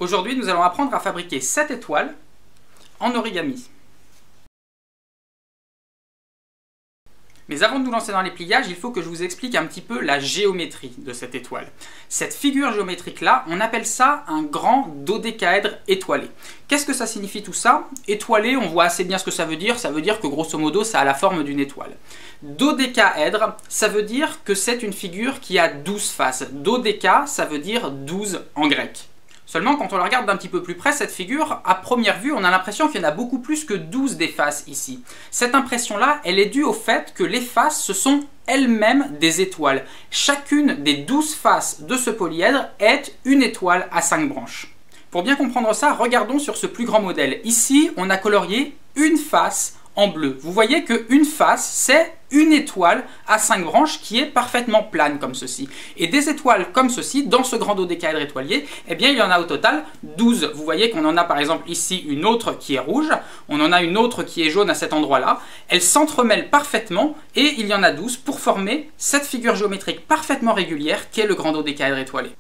Aujourd'hui, nous allons apprendre à fabriquer cette étoile en origami. Mais avant de nous lancer dans les pliages, il faut que je vous explique un petit peu la géométrie de cette étoile. Cette figure géométrique-là, on appelle ça un grand dodécaèdre étoilé. Qu'est-ce que ça signifie tout ça? Étoilé, on voit assez bien ce que ça veut dire que grosso modo, ça a la forme d'une étoile. Dodécaèdre, ça veut dire que c'est une figure qui a 12 faces. Dodéca, ça veut dire 12 en grec. Seulement, quand on la regarde d'un petit peu plus près, cette figure, à première vue, on a l'impression qu'il y en a beaucoup plus que 12 des faces ici. Cette impression-là, elle est due au fait que les faces, ce sont elles-mêmes des étoiles. Chacune des 12 faces de ce polyèdre est une étoile à 5 branches. Pour bien comprendre ça, regardons sur ce plus grand modèle. Ici, on a colorié une face en bleu. Vous voyez qu'une face, c'est une étoile à 5 branches qui est parfaitement plane comme ceci. Et des étoiles comme ceci, dans ce grand dodécaèdre étoilier, eh bien il y en a au total 12. Vous voyez qu'on en a par exemple ici une autre qui est rouge, on en a une autre qui est jaune à cet endroit-là. Elles s'entremêlent parfaitement et il y en a 12 pour former cette figure géométrique parfaitement régulière qu'est le grand dodécaèdre étoilé.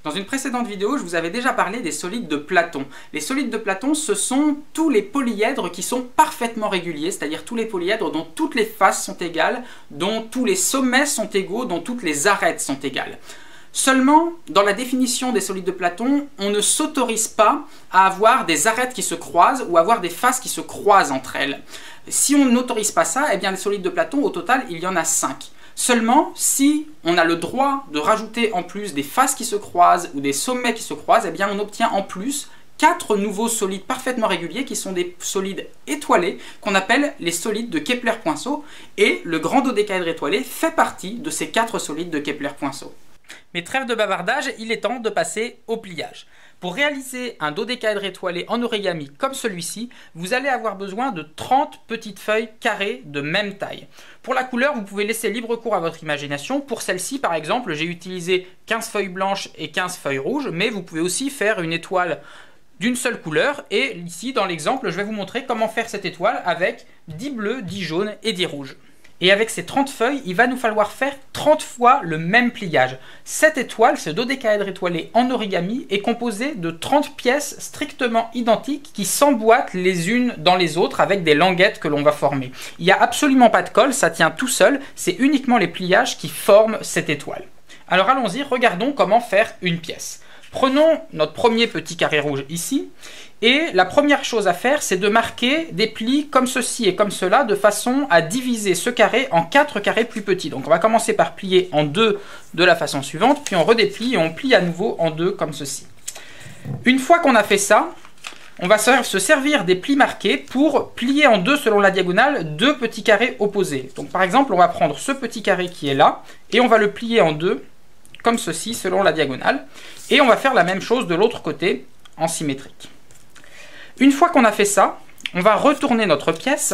Dans une précédente vidéo, je vous avais déjà parlé des solides de Platon. Les solides de Platon, ce sont tous les polyèdres qui sont parfaitement réguliers, c'est-à-dire tous les polyèdres dont toutes les faces sont égales, dont tous les sommets sont égaux, dont toutes les arêtes sont égales. Seulement, dans la définition des solides de Platon, on ne s'autorise pas à avoir des arêtes qui se croisent ou avoir des faces qui se croisent entre elles. Si on n'autorise pas ça, eh bien les solides de Platon, au total, il y en a 5. Seulement, si on a le droit de rajouter en plus des faces qui se croisent ou des sommets qui se croisent, eh bien on obtient en plus 4 nouveaux solides parfaitement réguliers qui sont des solides étoilés qu'on appelle les solides de Kepler-Poinsot, et le grand dodécaèdre étoilé fait partie de ces 4 solides de Kepler-Poinsot. Mais trêve de bavardage, il est temps de passer au pliage. Pour réaliser un dodécaèdre étoilé en origami comme celui-ci, vous allez avoir besoin de 30 petites feuilles carrées de même taille. Pour la couleur, vous pouvez laisser libre cours à votre imagination. Pour celle-ci, par exemple, j'ai utilisé 15 feuilles blanches et 15 feuilles rouges, mais vous pouvez aussi faire une étoile d'une seule couleur. Et ici, dans l'exemple, je vais vous montrer comment faire cette étoile avec 10 bleus, 10 jaunes et 10 rouges. Et avec ces 30 feuilles, il va nous falloir faire 30 fois le même pliage. Cette étoile, ce dodécaèdre étoilé en origami, est composé de 30 pièces strictement identiques qui s'emboîtent les unes dans les autres avec des languettes que l'on va former. Il n'y a absolument pas de colle, ça tient tout seul, c'est uniquement les pliages qui forment cette étoile. Alors allons-y, regardons comment faire une pièce. Prenons notre premier petit carré rouge ici, et la première chose à faire, c'est de marquer des plis comme ceci et comme cela, de façon à diviser ce carré en 4 carrés plus petits. Donc on va commencer par plier en 2 de la façon suivante, puis on redéplie et on plie à nouveau en 2 comme ceci. Une fois qu'on a fait ça, on va se servir des plis marqués pour plier en 2 selon la diagonale 2 petits carrés opposés. Donc par exemple, on va prendre ce petit carré qui est là, et on va le plier en 2 comme ceci selon la diagonale, et on va faire la même chose de l'autre côté en symétrique. Une fois qu'on a fait ça, on va retourner notre pièce,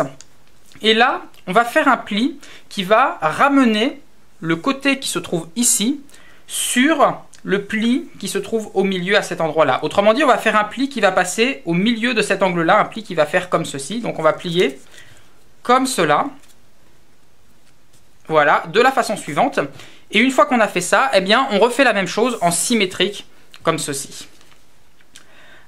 et là on va faire un pli qui va ramener le côté qui se trouve ici sur le pli qui se trouve au milieu à cet endroit-là. Autrement dit, on va faire un pli qui va passer au milieu de cet angle-là, un pli qui va faire comme ceci. Donc on va plier comme cela, voilà, de la façon suivante. Et une fois qu'on a fait ça, eh bien, on refait la même chose en symétrique, comme ceci.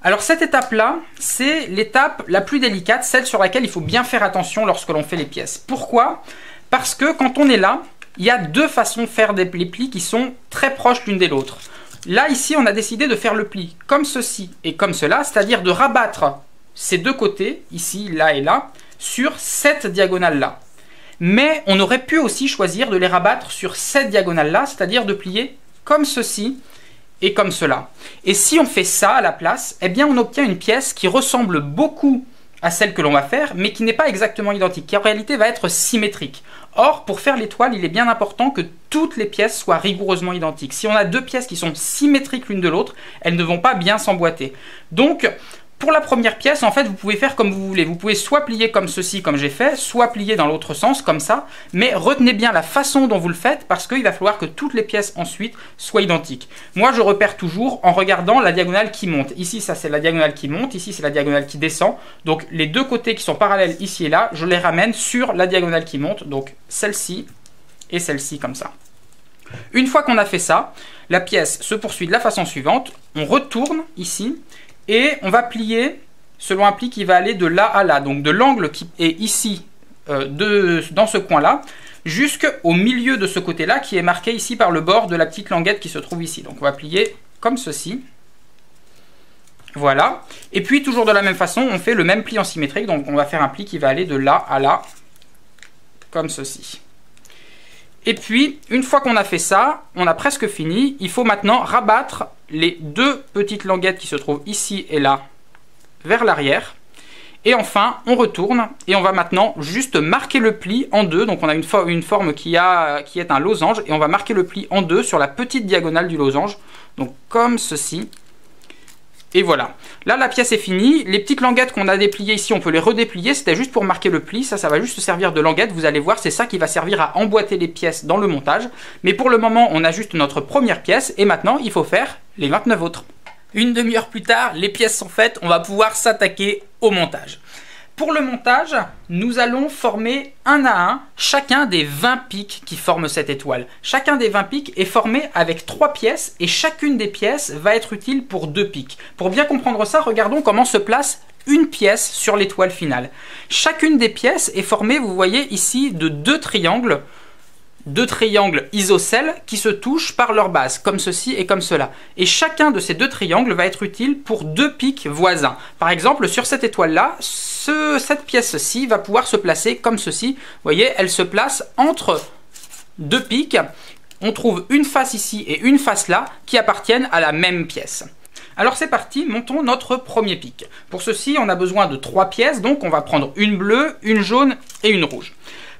Alors cette étape-là, c'est l'étape la plus délicate, celle sur laquelle il faut bien faire attention lorsque l'on fait les pièces. Pourquoi? Parce que quand on est là, il y a 2 façons de faire les plis qui sont très proches l'une de l'autre. Là, ici, on a décidé de faire le pli comme ceci et comme cela, c'est-à-dire de rabattre ces 2 côtés, ici, là et là, sur cette diagonale-là. Mais on aurait pu aussi choisir de les rabattre sur cette diagonale-là, c'est-à-dire de plier comme ceci et comme cela. Et si on fait ça à la place, eh bien on obtient une pièce qui ressemble beaucoup à celle que l'on va faire, mais qui n'est pas exactement identique, qui en réalité va être symétrique. Or, pour faire l'étoile, il est bien important que toutes les pièces soient rigoureusement identiques. Si on a 2 pièces qui sont symétriques l'une de l'autre, elles ne vont pas bien s'emboîter. Donc, pour la première pièce, en fait, vous pouvez faire comme vous voulez. Vous pouvez soit plier comme ceci, comme j'ai fait, soit plier dans l'autre sens, comme ça. Mais retenez bien la façon dont vous le faites, parce qu'il va falloir que toutes les pièces ensuite soient identiques. Moi, je repère toujours en regardant la diagonale qui monte. Ici, ça c'est la diagonale qui monte. Ici, c'est la diagonale qui descend. Donc, les 2 côtés qui sont parallèles ici et là, je les ramène sur la diagonale qui monte. Donc, celle-ci et celle-ci, comme ça. Une fois qu'on a fait ça, la pièce se poursuit de la façon suivante. On retourne ici. Et on va plier selon un pli qui va aller de là à là, donc de l'angle qui est ici, dans ce coin-là, jusqu'au milieu de ce côté-là qui est marqué ici par le bord de la petite languette qui se trouve ici. Donc on va plier comme ceci. Voilà. Et puis toujours de la même façon, on fait le même pli en symétrique. Donc on va faire un pli qui va aller de là à là, comme ceci. Et puis, une fois qu'on a fait ça, on a presque fini. Il faut maintenant rabattre les deux petites languettes qui se trouvent ici et là vers l'arrière. Et enfin, on retourne et on va maintenant juste marquer le pli en deux. Donc on a une forme qui est un losange et on va marquer le pli en deux sur la petite diagonale du losange. Donc comme ceci. Et voilà. Là, la pièce est finie. Les petites languettes qu'on a dépliées ici, on peut les redéplier. C'était juste pour marquer le pli. Ça va juste servir de languette. Vous allez voir, c'est ça qui va servir à emboîter les pièces dans le montage. Mais pour le moment, on a juste notre première pièce. Et maintenant, il faut faire les 29 autres. Une demi-heure plus tard, les pièces sont faites. On va pouvoir s'attaquer au montage. Pour le montage, nous allons former un à un chacun des 20 pics qui forment cette étoile. Chacun des 20 pics est formé avec 3 pièces et chacune des pièces va être utile pour 2 pics. Pour bien comprendre ça, regardons comment se place une pièce sur l'étoile finale. Chacune des pièces est formée, vous voyez ici, de deux triangles isocèles qui se touchent par leur base, comme ceci et comme cela. Et chacun de ces deux triangles va être utile pour 2 pics voisins. Par exemple, sur cette étoile-là, cette pièce-ci va pouvoir se placer comme ceci. Vous voyez, elle se place entre 2 pics. On trouve une face ici et une face là qui appartiennent à la même pièce. Alors c'est parti, montons notre premier pic. Pour ceci, on a besoin de 3 pièces, donc on va prendre une bleue, une jaune et une rouge.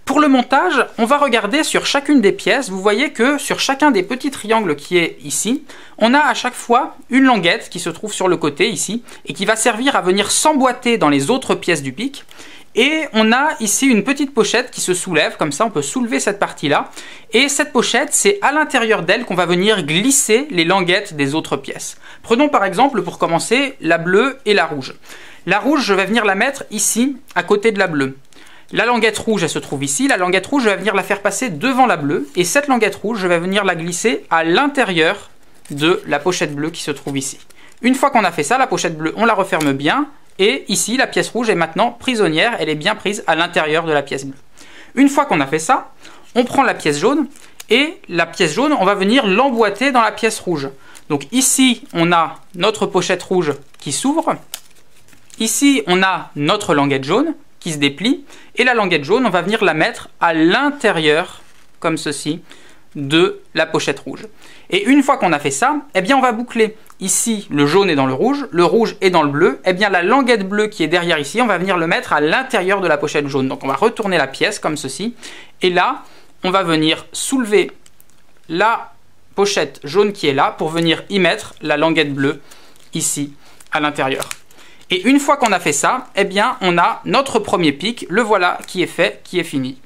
Pour le montage, on va regarder sur chacune des pièces. Vous voyez que sur chacun des petits triangles qui est ici, on a à chaque fois une languette qui se trouve sur le côté ici et qui va servir à venir s'emboîter dans les autres pièces du pic. Et on a ici une petite pochette qui se soulève, comme ça on peut soulever cette partie-là. Et cette pochette, c'est à l'intérieur d'elle qu'on va venir glisser les languettes des autres pièces. Prenons par exemple pour commencer la bleue et la rouge. La rouge, je vais venir la mettre ici, à côté de la bleue. La languette rouge, elle se trouve ici. La languette rouge, je vais venir la faire passer devant la bleue. Et cette languette rouge, je vais venir la glisser à l'intérieur de la pochette bleue qui se trouve ici. Une fois qu'on a fait ça, la pochette bleue, on la referme bien. Et ici, la pièce rouge est maintenant prisonnière. Elle est bien prise à l'intérieur de la pièce bleue. Une fois qu'on a fait ça, on prend la pièce jaune. Et la pièce jaune, on va venir l'emboîter dans la pièce rouge. Donc ici, on a notre pochette rouge qui s'ouvre. Ici, on a notre languette jaune qui se déplie, et la languette jaune, on va venir la mettre à l'intérieur, comme ceci, de la pochette rouge. Et une fois qu'on a fait ça, eh bien on va boucler. Ici, le jaune est dans le rouge est dans le bleu, eh bien la languette bleue qui est derrière ici, on va venir le mettre à l'intérieur de la pochette jaune. Donc on va retourner la pièce, comme ceci, et là, on va venir soulever la pochette jaune qui est là, pour venir y mettre la languette bleue, ici, à l'intérieur. Et une fois qu'on a fait ça, eh bien, on a notre premier pic, le voilà qui est fait, qui est fini.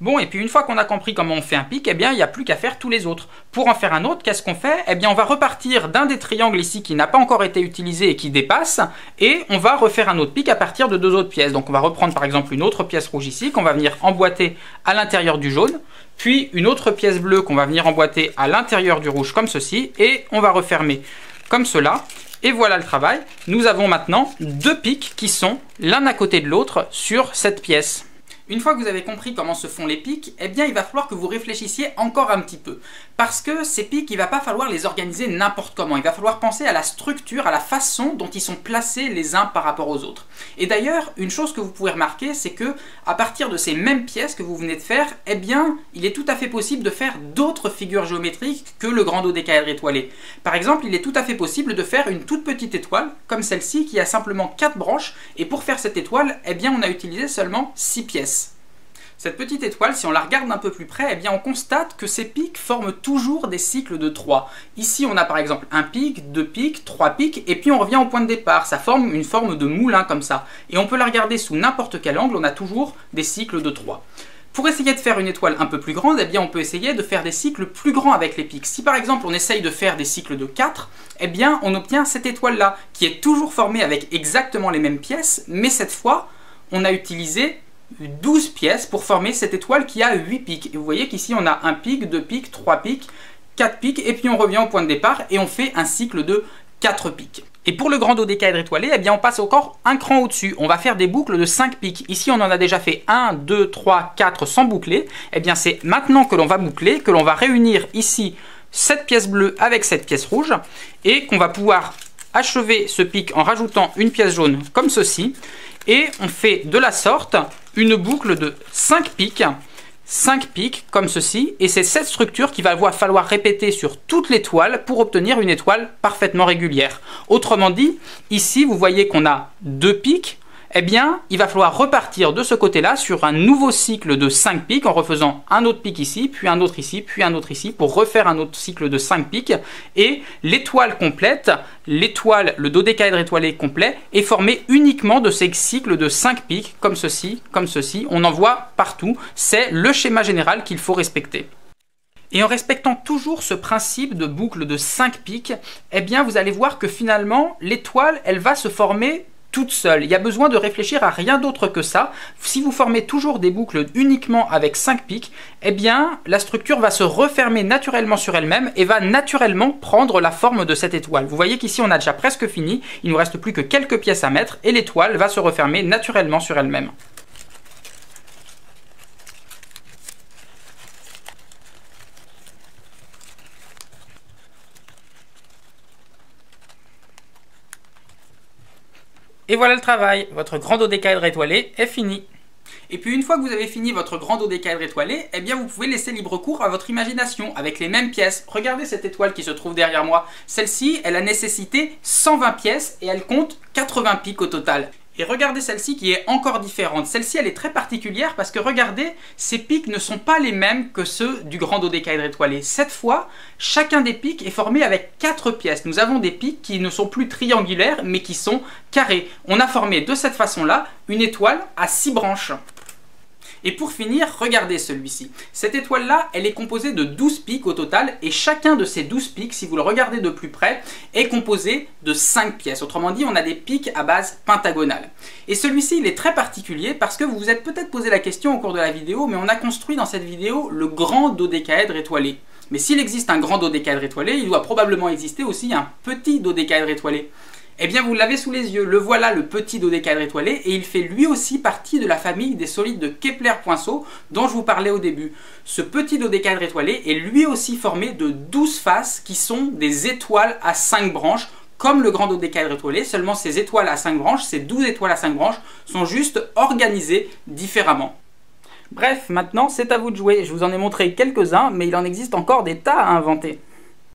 Bon, et puis une fois qu'on a compris comment on fait un pic, eh bien, il n'y a plus qu'à faire tous les autres. Pour en faire un autre, qu'est-ce qu'on fait? Eh bien, on va repartir d'un des triangles ici qui n'a pas encore été utilisé et qui dépasse, et on va refaire un autre pic à partir de 2 autres pièces. Donc, on va reprendre par exemple une autre pièce rouge ici, qu'on va venir emboîter à l'intérieur du jaune, puis une autre pièce bleue qu'on va venir emboîter à l'intérieur du rouge comme ceci, et on va refermer comme cela. Et voilà le travail. Nous avons maintenant 2 pics qui sont l'un à côté de l'autre sur cette pièce. Une fois que vous avez compris comment se font les pics, eh bien il va falloir que vous réfléchissiez encore un petit peu. Parce que ces pics, il ne va pas falloir les organiser n'importe comment. Il va falloir penser à la structure, à la façon dont ils sont placés les uns par rapport aux autres. Et d'ailleurs, une chose que vous pouvez remarquer, c'est que à partir de ces mêmes pièces que vous venez de faire, eh bien, il est tout à fait possible de faire d'autres figures géométriques que le grand dodécaèdre étoilé. Par exemple, il est tout à fait possible de faire une toute petite étoile, comme celle-ci, qui a simplement 4 branches. Et pour faire cette étoile, eh bien, on a utilisé seulement 6 pièces. Cette petite étoile, si on la regarde d'un peu plus près, eh bien on constate que ces pics forment toujours des cycles de 3. Ici, on a par exemple un pic, 2 pics, 3 pics, et puis on revient au point de départ. Ça forme une forme de moulin comme ça. Et on peut la regarder sous n'importe quel angle, on a toujours des cycles de 3. Pour essayer de faire une étoile un peu plus grande, eh bien on peut essayer de faire des cycles plus grands avec les pics. Si par exemple on essaye de faire des cycles de 4, eh bien on obtient cette étoile-là, qui est toujours formée avec exactement les mêmes pièces, mais cette fois, on a utilisé 12 pièces pour former cette étoile qui a 8 pics. Et vous voyez qu'ici on a un pic, 2 pics, 3 pics, 4 pics, et puis on revient au point de départ et on fait un cycle de 4 pics. Et pour le grand dodécaèdre étoilé, eh bien on passe encore un cran au-dessus. On va faire des boucles de 5 pics. Ici, on en a déjà fait 1, 2, 3, 4 sans boucler. Eh bien, c'est maintenant que l'on va boucler, que l'on va réunir ici cette pièce bleue avec cette pièce rouge et qu'on va pouvoir achever ce pic en rajoutant une pièce jaune comme ceci. Et on fait de la sorte une boucle de 5 pics comme ceci, et c'est cette structure qu'il va falloir répéter sur toute l'étoile pour obtenir une étoile parfaitement régulière. Autrement dit, ici vous voyez qu'on a 2 pics, eh bien il va falloir repartir de ce côté-là sur un nouveau cycle de 5 pics en refaisant un autre pic ici, puis un autre ici, puis un autre ici, pour refaire un autre cycle de 5 pics, et l'étoile complète, le dodécaèdre étoilé complet, est formé uniquement de ces cycles de 5 pics, comme ceci, on en voit partout, c'est le schéma général qu'il faut respecter. Et en respectant toujours ce principe de boucle de 5 pics, eh bien vous allez voir que finalement l'étoile, elle va se former toute seule. Il y a besoin de réfléchir à rien d'autre que ça. Si vous formez toujours des boucles uniquement avec 5 pics, eh bien la structure va se refermer naturellement sur elle-même et va naturellement prendre la forme de cette étoile. Vous voyez qu'ici on a déjà presque fini, il ne nous reste plus que quelques pièces à mettre et l'étoile va se refermer naturellement sur elle-même. Et voilà le travail, votre grand dodécaèdre étoilé est fini. Et puis une fois que vous avez fini votre grand dodécaèdre étoilé, eh bien vous pouvez laisser libre cours à votre imagination avec les mêmes pièces. Regardez cette étoile qui se trouve derrière moi. Celle-ci, elle a nécessité 120 pièces et elle compte 80 pics au total. Et regardez celle-ci qui est encore différente. Celle-ci, elle est très particulière parce que regardez, ces pics ne sont pas les mêmes que ceux du grand dodécaèdre étoilé. Cette fois, chacun des pics est formé avec 4 pièces. Nous avons des pics qui ne sont plus triangulaires mais qui sont carrés. On a formé de cette façon-là une étoile à 6 branches. Et pour finir, regardez celui-ci. Cette étoile-là, elle est composée de 12 pics au total, et chacun de ces 12 pics, si vous le regardez de plus près, est composé de 5 pièces. Autrement dit, on a des pics à base pentagonale. Et celui-ci, il est très particulier parce que vous vous êtes peut-être posé la question au cours de la vidéo, mais on a construit dans cette vidéo le grand dodécaèdre étoilé. Mais s'il existe un grand dodécaèdre étoilé, il doit probablement exister aussi un petit dodécaèdre étoilé. Eh bien vous l'avez sous les yeux, le voilà le petit dodécaèdre étoilé et il fait lui aussi partie de la famille des solides de Kepler-Poinçot dont je vous parlais au début. Ce petit dodécaèdre étoilé est lui aussi formé de 12 faces qui sont des étoiles à 5 branches comme le grand dodécaèdre étoilé, seulement ces étoiles à 5 branches, ces 12 étoiles à 5 branches sont juste organisées différemment. Bref, maintenant c'est à vous de jouer, je vous en ai montré quelques-uns mais il en existe encore des tas à inventer.